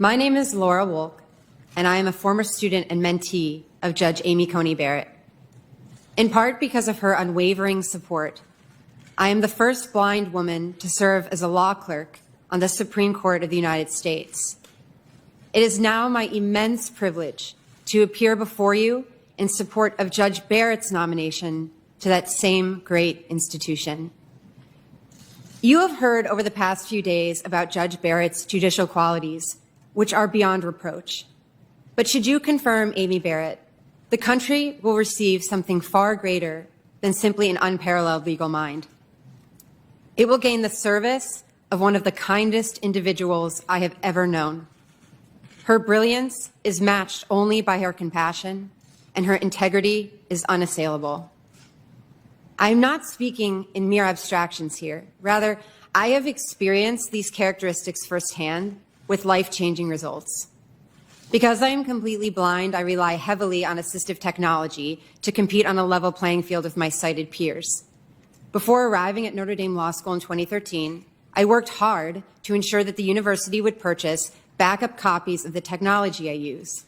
My name is Laura Wolk, and I am a former student and mentee of Judge Amy Coney Barrett. In part because of her unwavering support, I am the first blind woman to serve as a law clerk on the Supreme Court of the United States. It is now my immense privilege to appear before you in support of Judge Barrett's nomination to that same great institution. You have heard over the past few days about Judge Barrett's judicial qualities, which are beyond reproach. But should you confirm Amy Barrett, the country will receive something far greater than simply an unparalleled legal mind. It will gain the service of one of the kindest individuals I have ever known. Her brilliance is matched only by her compassion, and her integrity is unassailable. I am not speaking in mere abstractions here. Rather, I have experienced these characteristics firsthand with life-changing results. Because I am completely blind, I rely heavily on assistive technology to compete on a level playing field with my sighted peers. Before arriving at Notre Dame Law School in 2013, I worked hard to ensure that the university would purchase backup copies of the technology I use.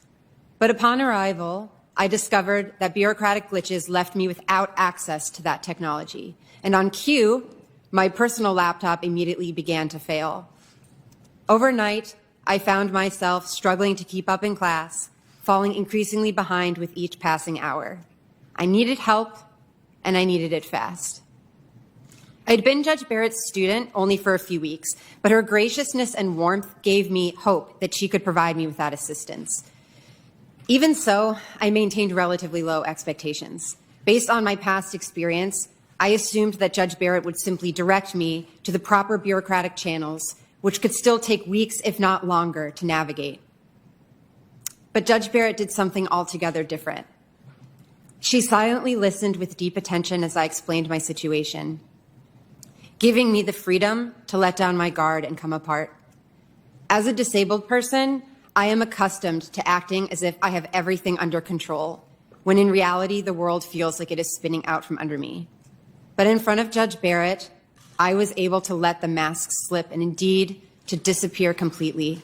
But upon arrival, I discovered that bureaucratic glitches left me without access to that technology. And on cue, my personal laptop immediately began to fail. Overnight, I found myself struggling to keep up in class, falling increasingly behind with each passing hour. I needed help, and I needed it fast. I'd been Judge Barrett's student only for a few weeks, but her graciousness and warmth gave me hope that she could provide me with that assistance. Even so, I maintained relatively low expectations. Based on my past experience, I assumed that Judge Barrett would simply direct me to the proper bureaucratic channels, which could still take weeks, if not longer, to navigate. But Judge Barrett did something altogether different. She silently listened with deep attention as I explained my situation, giving me the freedom to let down my guard and come apart. As a disabled person, I am accustomed to acting as if I have everything under control, when in reality, the world feels like it is spinning out from under me. But in front of Judge Barrett, I was able to let the mask slip and indeed to disappear completely.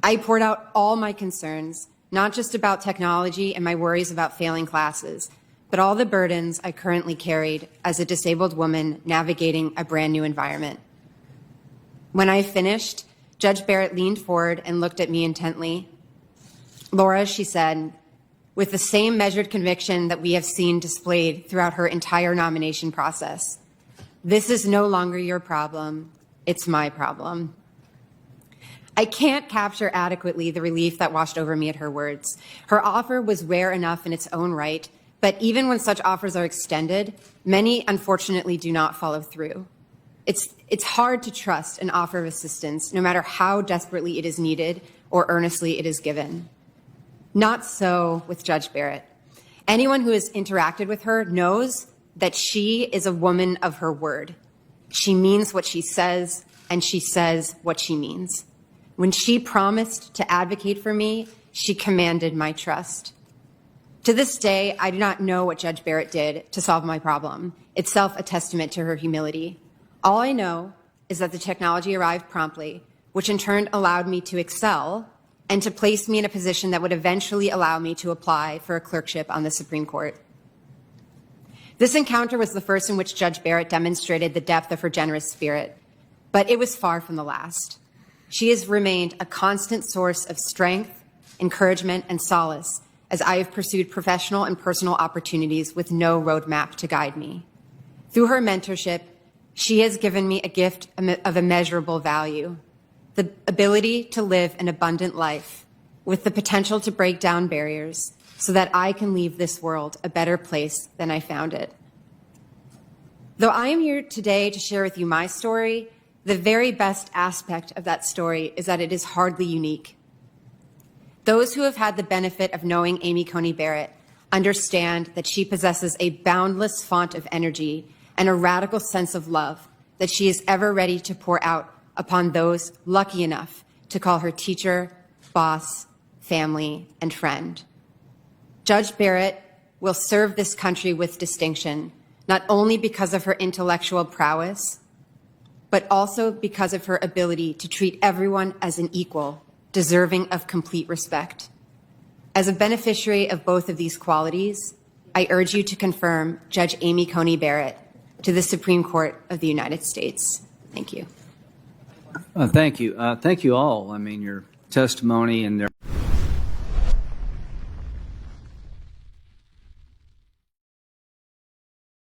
I poured out all my concerns, not just about technology and my worries about failing classes, but all the burdens I currently carried as a disabled woman navigating a brand new environment. When I finished, Judge Barrett leaned forward and looked at me intently. "Laura," she said, with the same measured conviction that we have seen displayed throughout her entire nomination process, "This is no longer your problem, it's my problem." I can't capture adequately the relief that washed over me at her words. Her offer was rare enough in its own right, but even when such offers are extended, many unfortunately do not follow through. It's hard to trust an offer of assistance, no matter how desperately it is needed or earnestly it is given. Not so with Judge Barrett. Anyone who has interacted with her knows that she is a woman of her word. She means what she says, and she says what she means. When she promised to advocate for me, she commanded my trust. To this day, I do not know what Judge Barrett did to solve my problem, itself a testament to her humility. All I know is that the technology arrived promptly, which in turn allowed me to excel and to place me in a position that would eventually allow me to apply for a clerkship on the Supreme Court. This encounter was the first in which Judge Barrett demonstrated the depth of her generous spirit, but it was far from the last. She has remained a constant source of strength, encouragement, and solace as I have pursued professional and personal opportunities with no roadmap to guide me. Through her mentorship, she has given me a gift of immeasurable value, the ability to live an abundant life with the potential to break down barriers so that I can leave this world a better place than I found it. Though I am here today to share with you my story, the very best aspect of that story is that it is hardly unique. Those who have had the benefit of knowing Amy Coney Barrett understand that she possesses a boundless font of energy and a radical sense of love that she is ever ready to pour out upon those lucky enough to call her teacher, boss, family, and friend. Judge Barrett will serve this country with distinction, not only because of her intellectual prowess, but also because of her ability to treat everyone as an equal deserving of complete respect. As a beneficiary of both of these qualities, I urge you to confirm Judge Amy Coney Barrett to the Supreme Court of the United States. Thank you. Thank you. Thank you all. I mean, your testimony and